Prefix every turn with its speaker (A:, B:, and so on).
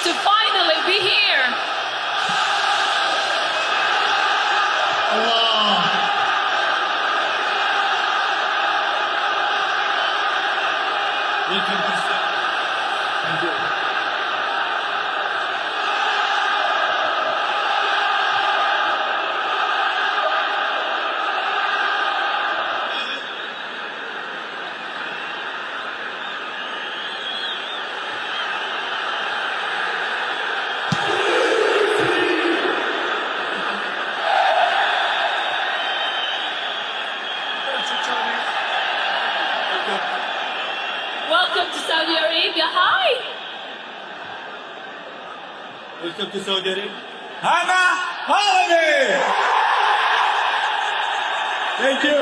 A: To finally be here.
B: Allah. Welcome to Thank you.
A: Welcome to Saudi Arabia. Hi.
B: Welcome to Saudi Arabia. Hannah Holiday! Thank you.